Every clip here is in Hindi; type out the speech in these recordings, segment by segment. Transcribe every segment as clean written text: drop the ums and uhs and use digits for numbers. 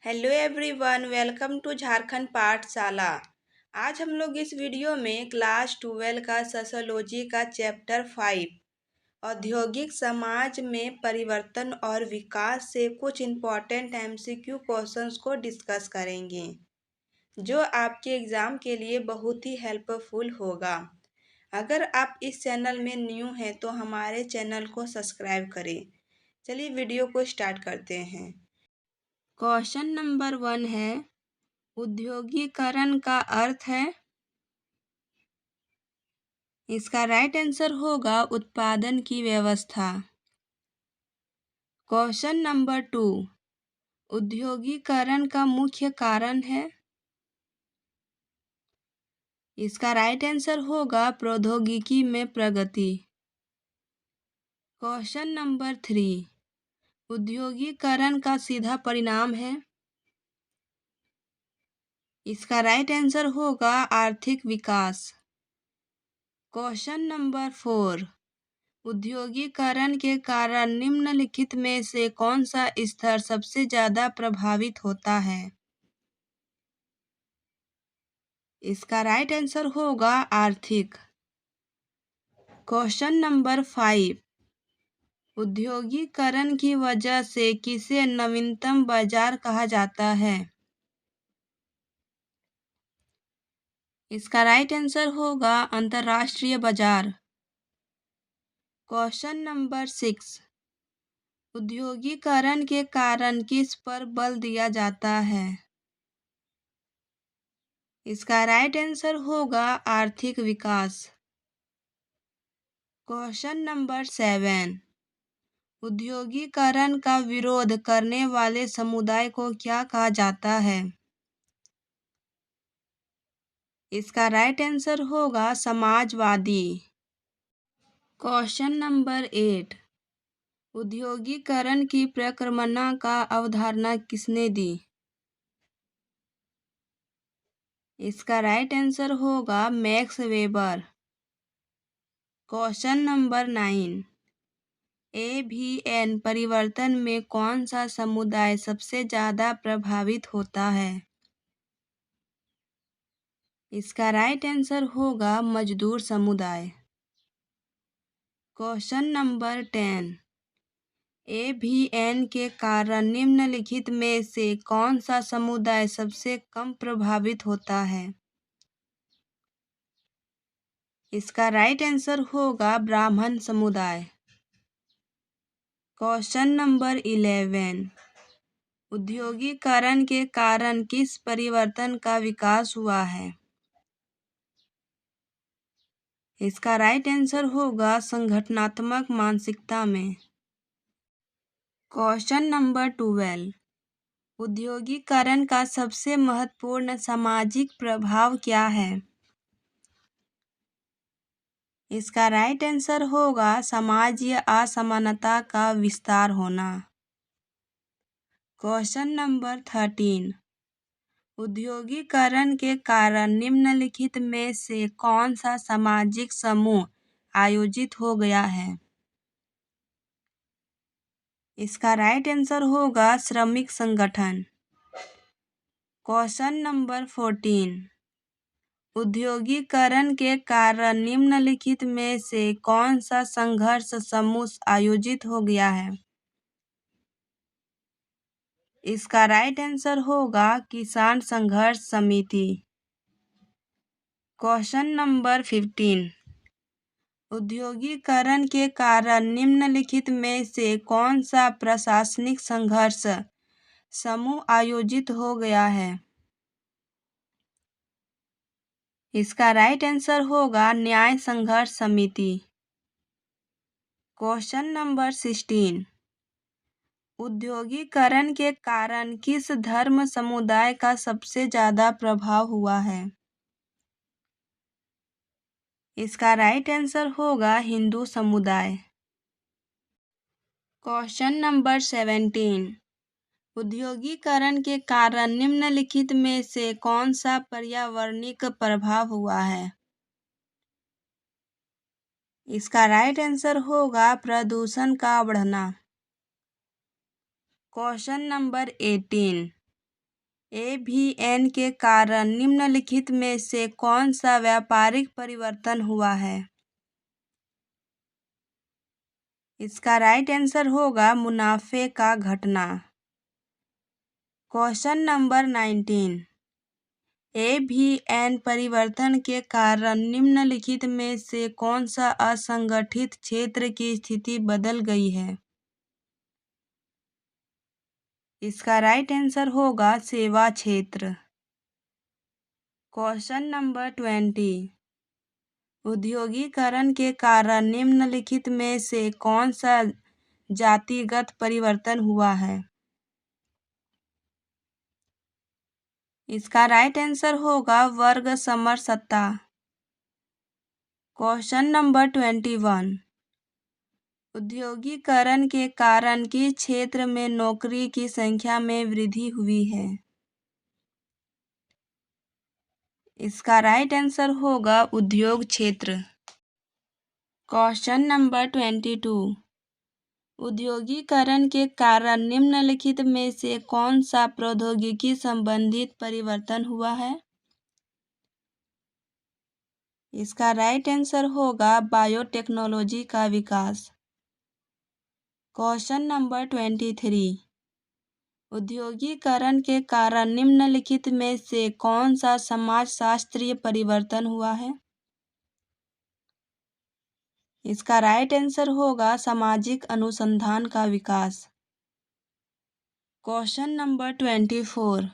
Hello everyone, welcome to Jharkhand Pathshala. आज हम लोग इस वीडियो में क्लास 12 का सोशियोलॉजी का चैप्टर 5 औद्योगिक समाज में परिवर्तन और विकास से कुछ इम्पोर्टेंट एमसीक्यू क्वेश्चंस को डिस्कस करेंगे जो आपके एग्ज़ाम के लिए बहुत ही हेल्पफुल होगा। अगर आप इस चैनल में न्यू हैं तो हमारे चैनल को सब्सक्राइब करें। चलिए वीडियो को स्टार्ट करते हैं। क्वेश्चन नंबर 1 है, उद्योगीकरण का अर्थ है। इसका राइट आंसर होगा उत्पादन की व्यवस्था। क्वेश्चन नंबर 2, उद्योगीकरण का मुख्य कारण है। इसका राइट आंसर होगा प्रौद्योगिकी में प्रगति। क्वेश्चन नंबर 3, उद्योगीकरण का सीधा परिणाम है। इसका राइट आंसर होगा आर्थिक विकास। क्वेश्चन नंबर 4, उद्योगीकरण के कारण निम्नलिखित में से कौन सा स्तर सबसे ज़्यादा प्रभावित होता है। इसका राइट आंसर होगा आर्थिक। क्वेश्चन नंबर 5, उद्योगीकरण की वजह से किसे नवीनतम बाजार कहा जाता है। इसका राइट आंसर होगा अंतर्राष्ट्रीय बाजार। क्वेश्चन नंबर 6, उद्योगीकरण के कारण किस पर बल दिया जाता है। इसका राइट आंसर होगा आर्थिक विकास। क्वेश्चन नंबर 7, उद्योगीकरण का विरोध करने वाले समुदाय को क्या कहा जाता है। इसका राइट आंसर होगा समाजवादी। क्वेश्चन नंबर 8, उद्योगीकरण की प्रक्रमणा का अवधारणा किसने दी। इसका राइट आंसर होगा max weber. Question number 9, AVN परिवर्तन में कौन सा समुदाय सबसे ज़्यादा प्रभावित होता है। इसका राइट आंसर होगा मजदूर समुदाय। क्वेश्चन नंबर 10, एवीएन के कारण निम्नलिखित में से कौन सा समुदाय सबसे कम प्रभावित होता है। इसका राइट आंसर होगा ब्राह्मण समुदाय। क्वेश्चन नंबर 11, उद्योगीकरण के कारण किस परिवर्तन का विकास हुआ है। इसका राइट आंसर होगा संगठनात्मक मानसिकता में। क्वेश्चन नंबर 12, उद्योगीकरण का सबसे महत्वपूर्ण सामाजिक प्रभाव क्या है। इसका राइट आंसर होगा समाजीय असमानता का विस्तार होना। क्वेश्चन नंबर 13, उद्योगीकरण के कारण निम्नलिखित में से कौन सा सामाजिक समूह आयोजित हो गया है। इसका राइट आंसर होगा श्रमिक संगठन। क्वेश्चन नंबर 14, उद्योगीकरण के कारण निम्नलिखित में से कौन सा संघर्ष समूह आयोजित हो गया है। इसका राइट आंसर होगा किसान संघर्ष समिति। क्वेश्चन नंबर 15, उद्योगीकरण के कारण निम्नलिखित में से कौन सा प्रशासनिक संघर्ष समूह आयोजित हो गया है। इसका राइट आंसर होगा न्याय संघर्ष समिति। क्वेश्चन नंबर 16, उद्योगीकरण के कारण किस धर्म समुदाय का सबसे ज़्यादा प्रभाव हुआ है। इसका राइट आंसर होगा हिंदू समुदाय। क्वेश्चन नंबर 17, उद्योगीकरण के कारण निम्नलिखित में से कौन सा पर्यावरणिक प्रभाव हुआ है। इसका राइट आंसर होगा प्रदूषण का बढ़ना। क्वेश्चन नंबर 18, एवीएन के कारण निम्नलिखित में से कौन सा व्यापारिक परिवर्तन हुआ है? इसका राइट आंसर होगा मुनाफे का घटना। Question number 19। एवीएन परिवर्तन के कारण निम्नलिखित में से कौन सा असंगठित क्षेत्र की स्थिति बदल गई है? इसका राइट आंसर होगा सेवा क्षेत्र। Question number 20। औद्योगिकरण के कारण निम्नलिखित में से कौन सा जातिगत परिवर्तन हुआ है? इसका राइट आंसर होगा वर्ग समरसता। Question number 21। औद्योगिकरण के कारण किस क्षेत्र में नौकरी की संख्या में वृद्धि हुई है? इसका राइट आंसर होगा उद्योग क्षेत्र। Question number 22। औद्योगिकरण के कारण निम्नलिखित में से कौन सा प्रौद्योगिकी संबंधित परिवर्तन हुआ है? इसका राइट आंसर होगा बायोटेक्नोलॉजी का विकास। Question number 23। औद्योगिकरण के कारण निम्नलिखित में से कौन सा समाजशास्त्रीय परिवर्तन हुआ है? इसका राइट आंसर होगा सामाजिक अनुसंधान का विकास। Question number 24।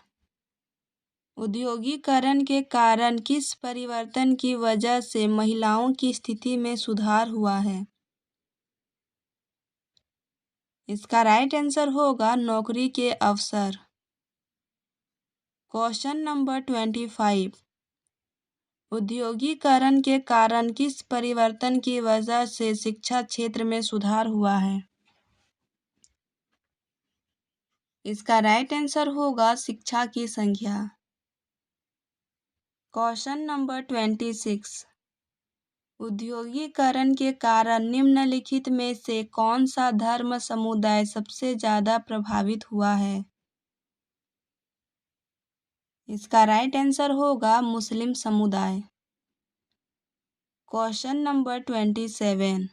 औद्योगिकरण के कारण किस परिवर्तन की वजह से महिलाओं की स्थिति में सुधार हुआ है? इसका राइट आंसर होगा नौकरी के अवसर। Question number 25। औद्योगिकरण के कारण किस परिवर्तन की वजह से शिक्षा क्षेत्र में सुधार हुआ है? इसका राइट आंसर होगा शिक्षा की संख्या। Question number 26। औद्योगिकरण के कारण निम्नलिखित में से कौन सा धर्म समुदाय सबसे ज्यादा प्रभावित हुआ है? इसका राइट आंसर होगा मुस्लिम समुदाय। Question number 27।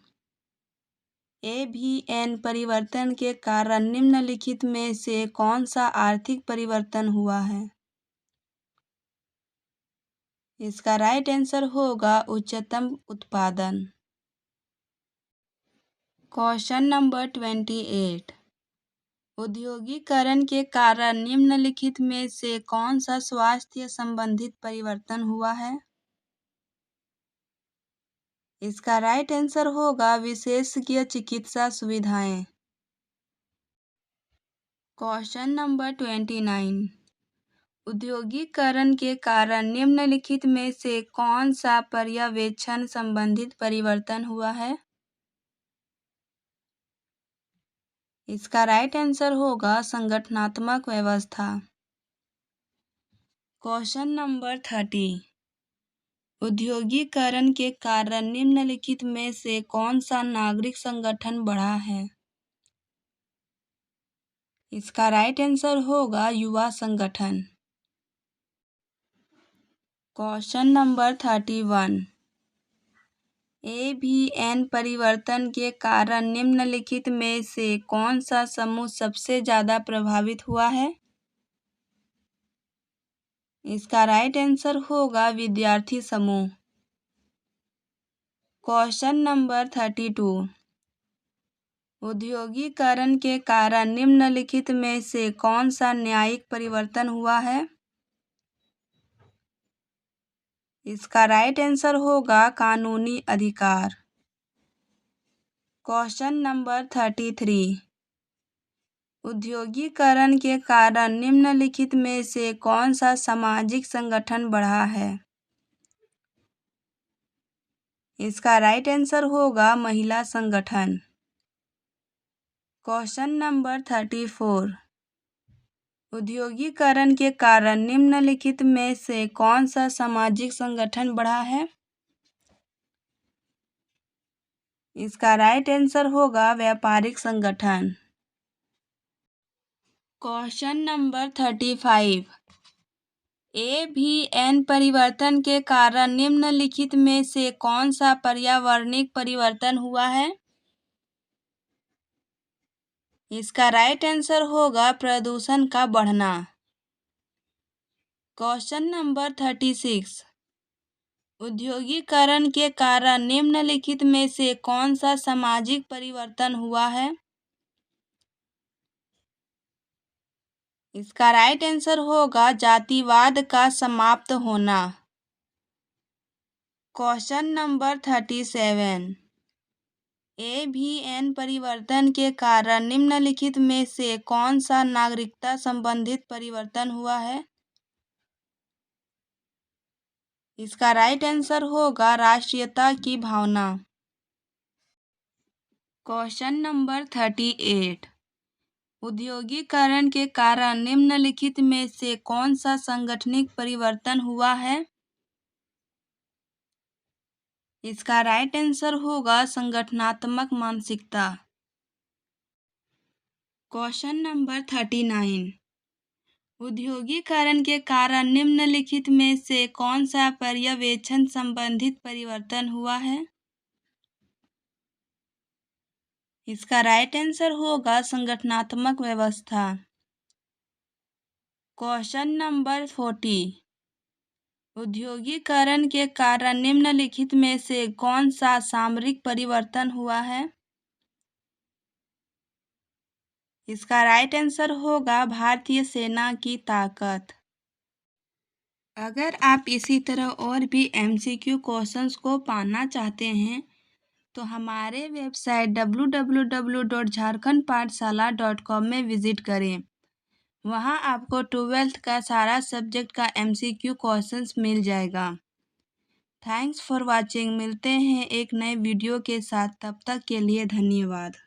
एवीएन परिवर्तन के कारण निम्नलिखित में से कौन सा आर्थिक परिवर्तन हुआ है? इसका राइट आंसर होगा उच्चतम उत्पादन। Question number 28। औद्योगिकरण के कारण निम्नलिखित में से कौन सा स्वास्थ्य संबंधित परिवर्तन हुआ है? इसका राइट आंसर होगा विशेषज्ञ चिकित्सा सुविधाएं। Question number 29। औद्योगिकरण के कारण निम्नलिखित में से कौन सा पर्यवेक्षण संबंधित परिवर्तन हुआ है? इसका राइट आंसर होगा संगठनात्मक व्यवस्था। Question number 30। औद्योगिकरण के कारण निम्नलिखित में से कौन सा नागरिक संगठन बढ़ा है? इसका राइट आंसर होगा युवा संगठन। Question number 31। एवीएन परिवर्तन के कारण निम्नलिखित में से कौन सा समूह सबसे ज्यादा प्रभावित हुआ है? इसका राइट आंसर होगा विद्यार्थी समूह। Question number 32। औद्योगिकरण के कारण निम्नलिखित में से कौन सा न्यायिक परिवर्तन हुआ है? इसका राइट आंसर होगा कानूनी अधिकार। Question number 33। औद्योगिकरण के कारण निम्नलिखित में से कौन सा सामाजिक संगठन बढ़ा है? इसका राइट आंसर होगा महिला संगठन। Question number 34। औद्योगिकरण के कारण निम्नलिखित में से कौन सा सामाजिक संगठन बढ़ा है? इसका राइट आंसर होगा व्यापारिक संगठन। Question number 35। एवीएन परिवर्तन के कारण निम्नलिखित में से कौन सा पर्यावरणिक परिवर्तन हुआ है? इसका राइट आंसर होगा प्रदूषण का बढ़ना। Question number 36। औद्योगिकरण के कारण निम्नलिखित में से कौन सा सामाजिक परिवर्तन हुआ है? इसका राइट आंसर होगा जातिवाद का समाप्त होना। Question number 37। एवीएन परिवर्तन के कारण निम्नलिखित में से कौन सा नागरिकता संबंधित परिवर्तन हुआ है? इसका राइट आंसर होगा राष्ट्रीयता की भावना। Question number 38। औद्योगिकरण के कारण निम्नलिखित में से कौन सा सांगठनिक परिवर्तन हुआ है? इसका राइट आंसर होगा संगठनात्मक मानसिकता। Question number 39। औद्योगिकरण के कारण निम्नलिखित में से कौन सा पर्यवेक्षण संबंधित परिवर्तन हुआ है? इसका राइट आंसर होगा संगठनात्मक व्यवस्था। Question number 40। औद्योगिकरण के कारण निम्नलिखित में से कौन सा सामरिक परिवर्तन हुआ है? इसका राइट आंसर होगा भारतीय सेना की ताकत। अगर आप इसी तरह और भी MCQ क्वेश्चंस को पाना चाहते हैं तो हमारे वेबसाइट www.jharkhandpathshala.com में विजिट करें। वहां आपको 12th का सारा सब्जेक्ट का MCQ क्वेश्चंस मिल जाएगा। Thanks for watching. मिलते हैं एक नए वीडियो के साथ, तब तक के लिए धन्यवाद।